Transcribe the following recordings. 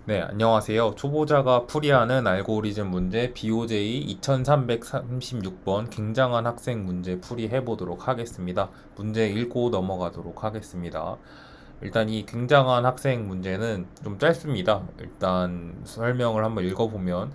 네, 안녕하세요. 초보자가 풀이하는 알고리즘 문제 BOJ 2336번 굉장한 학생 문제 풀이해 보도록 하겠습니다. 문제 읽고 넘어가도록 하겠습니다. 일단 이 굉장한 학생 문제는 좀 짧습니다. 일단 설명을 한번 읽어보면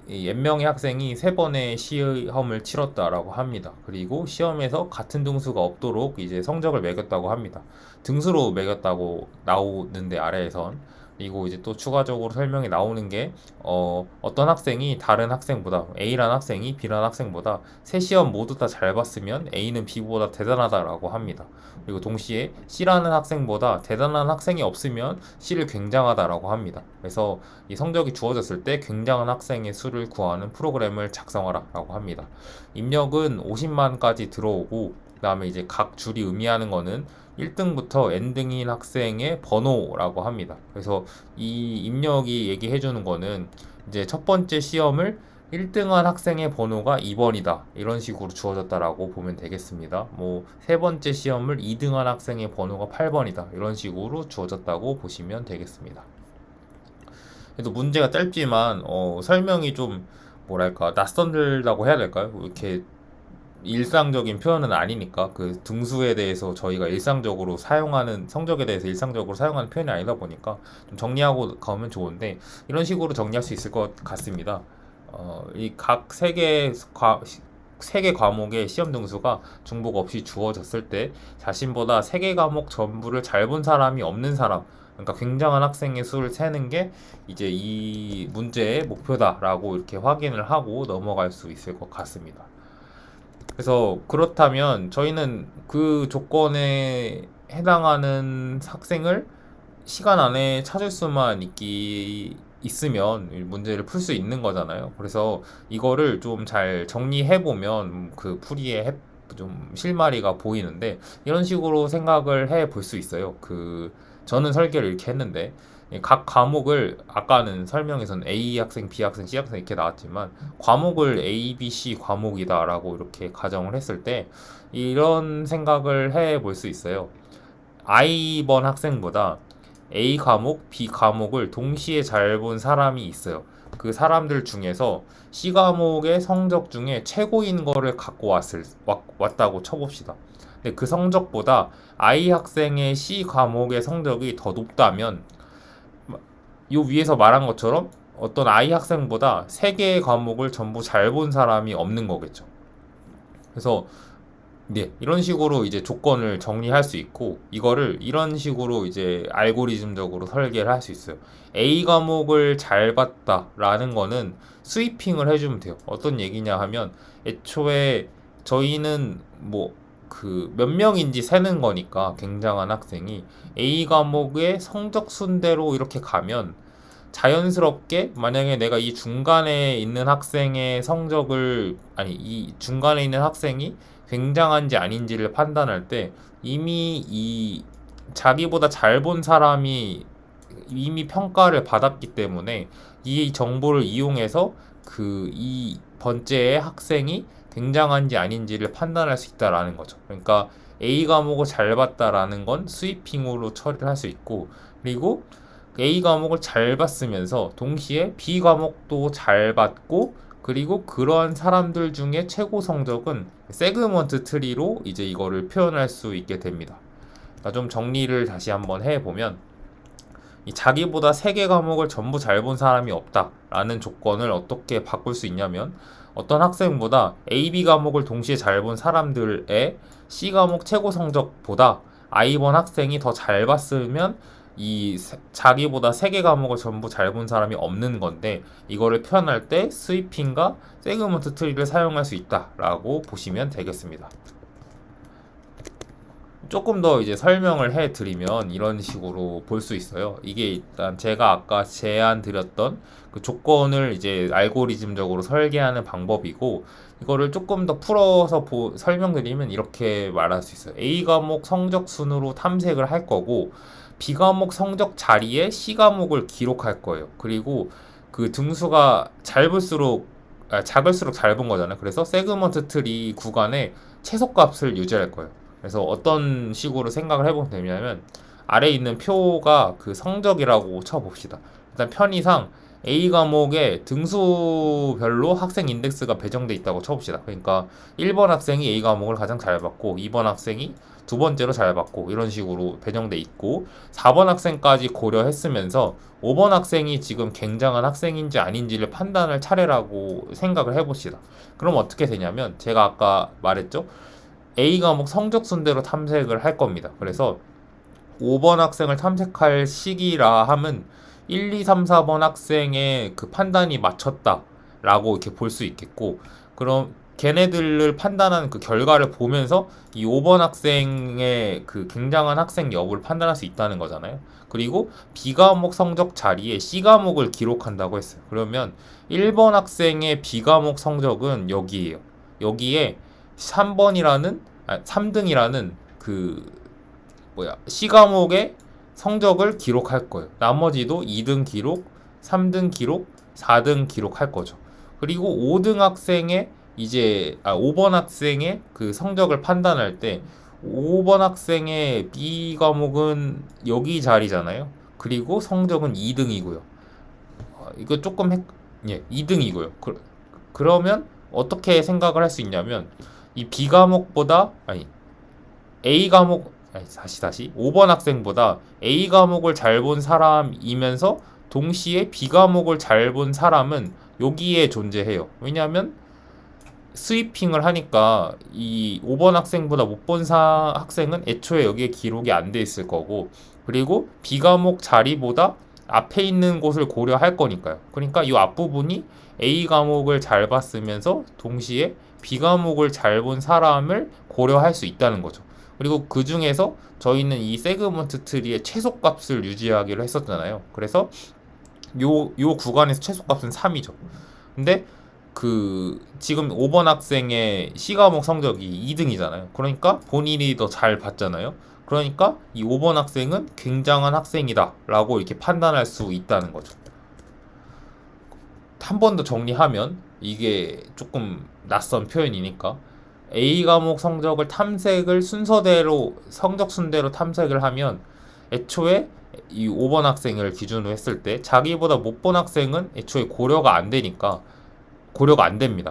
이 N명의 학생이 세 번의 시험을 치렀다라고 합니다. 그리고 시험에서 같은 등수가 없도록 이제 성적을 매겼다고 합니다. 등수로 매겼다고 나오는데 아래에선 그리고 이제 또 추가적으로 설명이 나오는 게 어떤 학생이 다른 학생보다 A라는 학생이 B라는 학생보다 세 시험 모두 다 잘 봤으면 A는 B보다 대단하다라고 합니다. 그리고 동시에 C라는 학생보다 대단한 학생이 없으면 C를 굉장하다라고 합니다. 그래서 이 성적이 주어졌을 때 굉장한 학생의 수를 구하는 프로그램을 작성하라라고 합니다. 입력은 50만까지 들어오고 그다음에 이제 각 줄이 의미하는 거는 1등부터 N등인 학생의 번호라고 합니다. 그래서 이 입력이 얘기해 주는 거는 이제 첫 번째 시험을 1등한 학생의 번호가 2번이다. 이런 식으로 주어졌다라고 보면 되겠습니다. 뭐, 세 번째 시험을 2등한 학생의 번호가 8번이다. 이런 식으로 주어졌다고 보시면 되겠습니다. 그래도 문제가 짧지만, 설명이 좀, 뭐랄까, 낯선들다고 해야 될까요? 이렇게 일상적인 표현은 아니니까 그 등수에 대해서 저희가 일상적으로 사용하는 성적에 대해서 일상적으로 사용하는 표현이 아니다 보니까 좀 정리하고 가면 좋은데 이런 식으로 정리할 수 있을 것 같습니다. 이 각 세개 과목의 시험 등수가 중복 없이 주어졌을 때 자신보다 세 개 과목 전부를 잘 본 사람이 없는 사람 그러니까 굉장한 학생의 수를 세는 게 이제 이 문제의 목표다라고 이렇게 확인을 하고 넘어갈 수 있을 것 같습니다. 그래서 그렇다면 저희는 그 조건에 해당하는 학생을 시간 안에 찾을 수만 있으면 문제를 풀 수 있는 거잖아요. 그래서 이거를 좀 잘 정리해 보면 그 풀이의 좀 실마리가 보이는데 이런 식으로 생각을 해 볼 수 있어요. 저는 설계를 이렇게 했는데 각 과목을 아까는 설명에서는 A 학생, B 학생, C 학생 이렇게 나왔지만 과목을 A, B, C 과목이다라고 이렇게 가정을 했을 때 이런 생각을 해 볼 수 있어요. I번 학생보다 A 과목, B 과목을 동시에 잘 본 사람이 있어요. 그 사람들 중에서 C 과목의 성적 중에 최고인 거를 갖고 왔다고 쳐봅시다. 근데 그 성적보다 I 학생의 C 과목의 성적이 더 높다면 요 위에서 말한 것처럼 어떤 I 학생보다 세 개의 과목을 전부 잘 본 사람이 없는 거겠죠. 그래서 네, 이런 식으로 이제 조건을 정리할 수 있고, 이거를 이런 식으로 이제 알고리즘적으로 설계를 할 수 있어요. A 과목을 잘 봤다라는 거는 스위핑을 해주면 돼요. 어떤 얘기냐 하면, 애초에 저희는 뭐, 몇 명인지 세는 거니까, 굉장한 학생이 A 과목의 성적 순대로 이렇게 가면, 자연스럽게 만약에 내가 이 중간에 있는 학생의 성적을 아니 이 중간에 있는 학생이 굉장한지 아닌지를 판단할 때 이미 이 자기보다 잘 본 사람이 이미 평가를 받았기 때문에 이 정보를 이용해서 이 번째의 학생이 굉장한지 아닌지를 판단할 수 있다라는 거죠. 그러니까 A 과목을 잘 봤다라는 건 스위핑으로 처리를 할 수 있고 그리고 A 과목을 잘 봤으면서 동시에 B 과목도 잘 봤고 그리고 그러한 사람들 중에 최고 성적은 세그먼트 트리로 이제 이거를 표현할 수 있게 됩니다. 그러니까 좀 정리를 다시 한번 해보면 이 자기보다 세 개 과목을 전부 잘 본 사람이 없다라는 조건을 어떻게 바꿀 수 있냐면 어떤 학생보다 A, B 과목을 동시에 잘 본 사람들의 C 과목 최고 성적보다 I번 학생이 더 잘 봤으면 자기보다 세 개 과목을 전부 잘 본 사람이 없는 건데 이거를 표현할 때 스위핑과 세그먼트 트리를 사용할 수 있다라고 보시면 되겠습니다. 조금 더 이제 설명을 해드리면 이런 식으로 볼 수 있어요. 이게 일단 제가 아까 제안 드렸던 그 조건을 이제 알고리즘적으로 설계하는 방법이고 이거를 조금 더 풀어서 설명드리면 이렇게 말할 수 있어요. A 과목 성적 순으로 탐색을 할 거고 B 과목 성적 자리에 C 과목을 기록할 거예요. 그리고 그 등수가 작을수록 잘 본 거잖아요. 그래서 세그먼트 트리 구간에 최소값을 유지할 거예요. 그래서 어떤 식으로 생각을 해보면 되냐면 아래에 있는 표가 그 성적이라고 쳐봅시다. 일단 편의상 A 과목에 등수별로 학생 인덱스가 배정돼 있다고 쳐봅시다. 그러니까 1번 학생이 A 과목을 가장 잘 받고 2번 학생이 두 번째로 잘 받고 이런 식으로 배정돼 있고 4번 학생까지 고려했으면서 5번 학생이 지금 굉장한 학생인지 아닌지를 판단할 차례라고 생각을 해봅시다. 그럼 어떻게 되냐면 제가 아까 말했죠? A 과목 성적 순대로 탐색을 할 겁니다. 그래서 5번 학생을 탐색할 시기라 함은 1, 2, 3, 4번 학생의 그 판단이 맞췄다라고 이렇게 볼 수 있겠고, 그럼 걔네들을 판단한 그 결과를 보면서 이 5번 학생의 그 굉장한 학생 여부를 판단할 수 있다는 거잖아요. 그리고 B 과목 성적 자리에 C 과목을 기록한다고 했어요. 그러면 1번 학생의 B 과목 성적은 여기에요. 여기에 3등이라는 그 C 과목의 성적을 기록할 거예요. 나머지도 2등 기록, 3등 기록, 4등 기록할 거죠. 그리고 5번 학생의 그 성적을 판단할 때 5번 학생의 B 과목은 여기 자리잖아요. 그리고 성적은 2등이고요. 이거 조금 2등이고요. 그러면 어떻게 생각을 할 수 있냐면 이 B 과목보다 A 과목 다시 5번 학생보다 A 과목을 잘 본 사람이면서 동시에 B 과목을 잘 본 사람은 여기에 존재해요. 왜냐하면 스위핑을 하니까 이 5번 학생보다 못 본 학생은 애초에 여기에 기록이 안 돼 있을 거고, 그리고 B 과목 자리보다 앞에 있는 곳을 고려할 거니까요. 그러니까 이 앞부분이 A 과목을 잘 봤으면서 동시에 B 과목을 잘 본 사람을 고려할 수 있다는 거죠. 그리고 그 중에서 저희는 이 세그먼트 트리의 최소값을 유지하기로 했었잖아요. 그래서 요 구간에서 최소값은 3이죠. 근데 지금 5번 학생의 C 과목 성적이 2등이잖아요. 그러니까 본인이 더 잘 봤잖아요. 그러니까 이 5번 학생은 굉장한 학생이다 라고 이렇게 판단할 수 있다는 거죠. 한 번 더 정리하면 이게 조금 낯선 표현이니까 A 과목 성적을 성적 순대로 탐색을 하면 애초에 이 5번 학생을 기준으로 했을 때 자기보다 못 본 학생은 애초에 고려가 안 됩니다.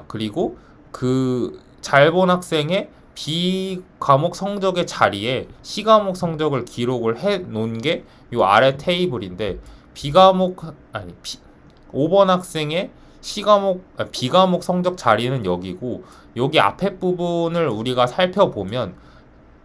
그리고 그 잘 본 학생의 B 과목 성적의 자리에 C 과목 성적을 기록을 해 놓은 게 이 아래 테이블인데 5번 학생의 B 과목 성적 자리는 여기고, 여기 앞에 부분을 우리가 살펴보면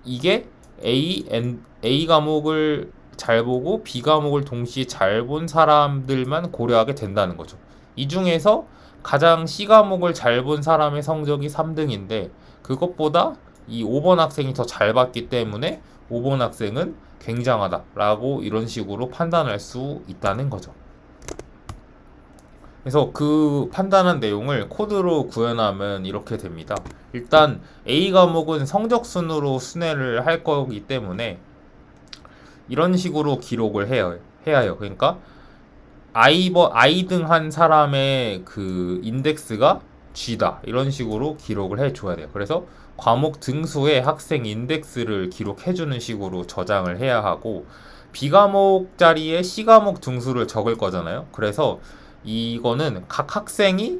이게 A 과목을 잘 보고 B 과목을 동시에 잘 본 사람들만 고려하게 된다는 거죠. 이 중에서 가장 C 과목을 잘 본 사람의 성적이 3등인데 그것보다 이 5번 학생이 더 잘 봤기 때문에 5번 학생은 굉장하다라고 이런 식으로 판단할 수 있다는 거죠. 그래서 그 판단한 내용을 코드로 구현하면 이렇게 됩니다. 일단 A 과목은 성적 순으로 순회를 할 거기 때문에 이런 식으로 기록을 해야 해요. 그러니까 I등 한 사람의 그 인덱스가 G다. 이런 식으로 기록을 해줘야 돼요. 그래서 과목 등수에 학생 인덱스를 기록해주는 식으로 저장을 해야 하고, B 과목 자리에 C 과목 등수를 적을 거잖아요. 그래서 이거는 각 학생이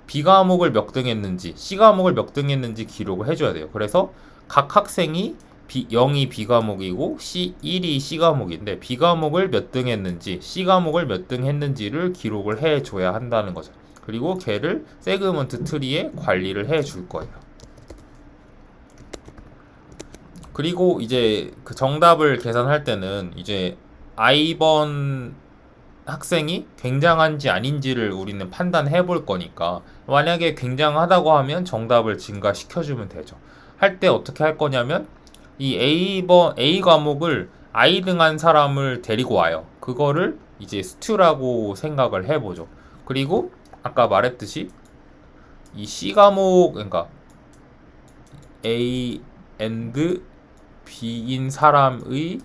B 과목을 몇 등 했는지 C 과목을 몇 등 했는지 기록을 해줘야 돼요. 그래서 각 학생이 0이 B 과목이고 1이 C 과목인데 B 과목을 몇 등 했는지 C 과목을 몇 등 했는지를 기록을 해줘야 한다는 거죠. 그리고 걔를 세그먼트 트리에 관리를 해줄 거예요. 그리고 이제 그 정답을 계산할 때는 이제 I번 학생이 굉장한지 아닌지를 우리는 판단해 볼 거니까, 만약에 굉장하다고 하면 정답을 증가시켜주면 되죠. 할 때 어떻게 할 거냐면 이 A 과목을 I등 한 사람을 데리고 와요. 그거를 이제 스튜라고 생각을 해보죠. 그리고 아까 말했듯이 이 C 과목, 그러니까 A and B인 사람의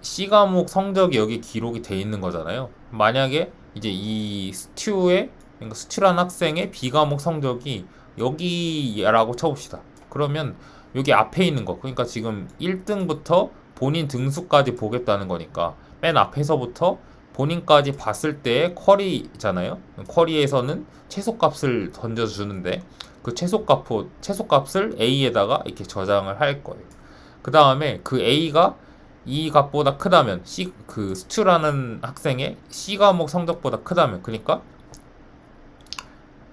C 과목 성적이 여기 기록이 돼 있는 거잖아요. 만약에 이제 이 그러니까 스튜란 학생의 B 과목 성적이 여기라고 쳐봅시다. 그러면 여기 앞에 있는 거, 그러니까 지금 1등부터 본인 등수까지 보겠다는 거니까 맨 앞에서부터 본인까지 봤을 때의 쿼리잖아요. 쿼리에서는 최소값을 던져주는데 그 최소값을 A에다가 이렇게 저장을 할 거예요. 그 다음에 그 A가 이 값보다 크다면 그 스튜라는 학생의 C 과목 성적보다 크다면, 그러니까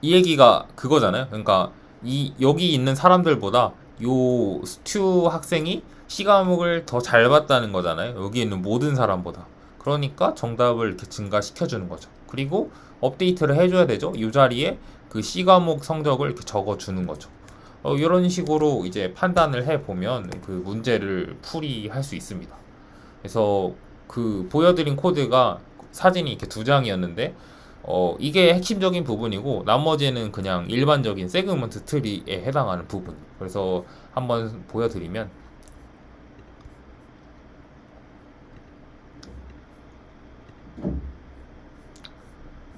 이 얘기가 그거잖아요. 그러니까 이 여기 있는 사람들보다 요 스튜 학생이 C 과목을 더 잘 봤다는 거잖아요. 여기 있는 모든 사람보다. 그러니까 정답을 이렇게 증가시켜 주는 거죠. 그리고 업데이트를 해줘야 되죠. 이 자리에 그 C 과목 성적을 이렇게 적어 주는 거죠. 이런 식으로 이제 판단을 해 보면 그 문제를 풀이할 수 있습니다. 그래서 그 보여드린 코드가 사진이 이렇게 두 장이었는데 이게 핵심적인 부분이고 나머지는 그냥 일반적인 세그먼트 트리에 해당하는 부분. 그래서 한번 보여드리면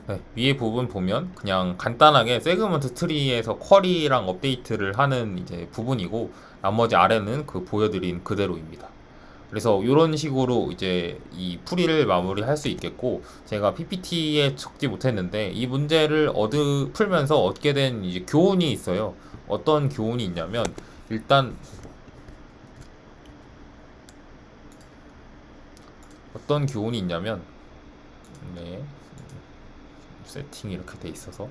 네, 위에 부분 보면 그냥 간단하게 세그먼트 트리에서 쿼리랑 업데이트를 하는 이제 부분이고 나머지 아래는 그 보여드린 그대로입니다. 그래서 이런 식으로 이제 이 풀이를 마무리할 수 있겠고, 제가 PPT에 적지 못했는데 이 문제를 풀면서 얻게 된 이제 교훈이 있어요. 어떤 교훈이 있냐면 일단 어떤 교훈이 있냐면 네, 세팅이 이렇게 돼 있어서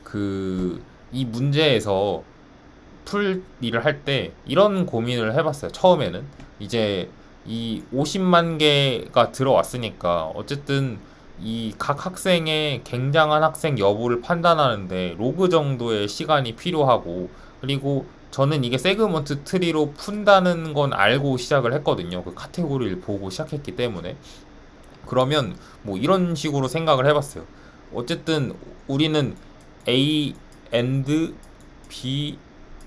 그 이 문제에서 풀 일을 할 때 이런 고민을 해봤어요. 처음에는 이제 이 50만 개가 들어왔으니까 어쨌든 이 각 학생의 굉장한 학생 여부를 판단하는데 로그 정도의 시간이 필요하고, 그리고 저는 이게 세그먼트 트리로 푼다는 건 알고 시작을 했거든요. 그 카테고리를 보고 시작했기 때문에. 그러면 뭐 이런 식으로 생각을 해봤어요. 어쨌든 우리는 A and B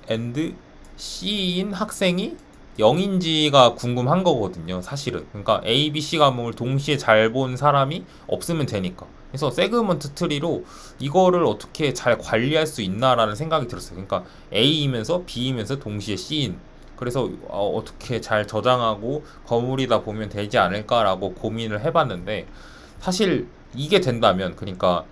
and C인 학생이 0인지가 궁금한 거거든요, 사실은. 그러니까 A, B, C 과목을 동시에 잘 본 사람이 없으면 되니까. 그래서 세그먼트 트리로 이거를 어떻게 잘 관리할 수 있나라는 생각이 들었어요. 그러니까 A이면서 B이면서 동시에 C인. 그래서 어떻게 잘 저장하고 버무리다 보면 되지 않을까라고 고민을 해봤는데, 사실 이게 된다면, 그러니까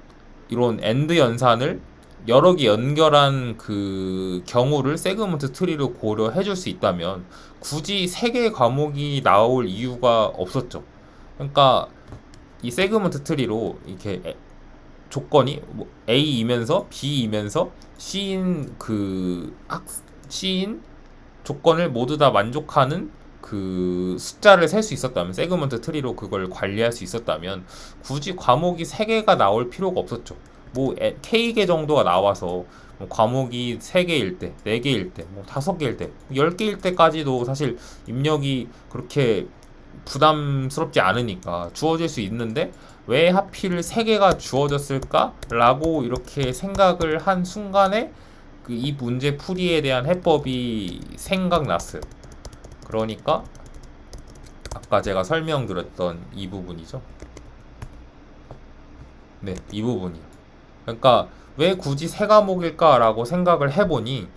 이런 AND 연산을 여러 개 연결한 그 경우를 세그먼트 트리로 고려해 줄 수 있다면 굳이 세 개의 과목이 나올 이유가 없었죠. 그러니까 이 세그먼트 트리로 이렇게 조건이 뭐 A이면서 B이면서 C인 조건을 모두 다 만족하는 그 숫자를 셀 수 있었다면, 세그먼트 트리로 그걸 관리할 수 있었다면 굳이 과목이 3개가 나올 필요가 없었죠. 뭐 K개 정도가 나와서 뭐 과목이 3개일 때, 4개일 때, 뭐 5개일 때, 10개일 때까지도 사실 입력이 그렇게 부담스럽지 않으니까 주어질 수 있는데 왜 하필 3개가 주어졌을까라고 이렇게 생각을 한 순간에 그 이 문제 풀이에 대한 해법이 생각났어요. 그러니까 아까 제가 설명드렸던 이 부분이죠. 네, 이 부분이요. 그러니까 왜 굳이 세 과목일까라고 생각을 해보니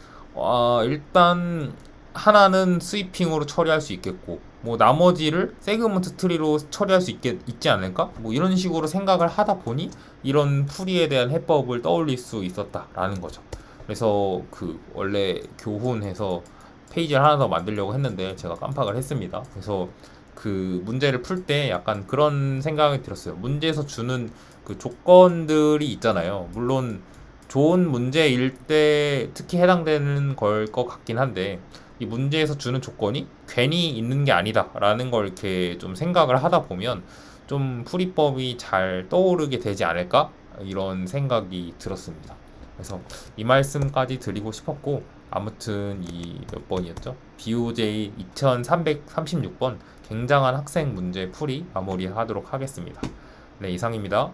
일단 하나는 스위핑으로 처리할 수 있겠고 뭐 나머지를 세그먼트 트리로 처리할 수 있지 않을까? 뭐 이런 식으로 생각을 하다 보니 이런 풀이에 대한 해법을 떠올릴 수 있었다라는 거죠. 그래서 그 원래 교훈해서 페이지를 하나 더 만들려고 했는데 제가 깜빡을 했습니다. 그래서 그 문제를 풀 때 약간 그런 생각이 들었어요. 문제에서 주는 그 조건들이 있잖아요. 물론 좋은 문제일 때 특히 해당되는 걸 것 같긴 한데 이 문제에서 주는 조건이 괜히 있는 게 아니다라는 걸 이렇게 좀 생각을 하다 보면 좀 풀이법이 잘 떠오르게 되지 않을까? 이런 생각이 들었습니다. 그래서 이 말씀까지 드리고 싶었고, 아무튼 이 몇 번이었죠? BOJ 2336번 굉장한 학생 문제 풀이 마무리하도록 하겠습니다. 네, 이상입니다.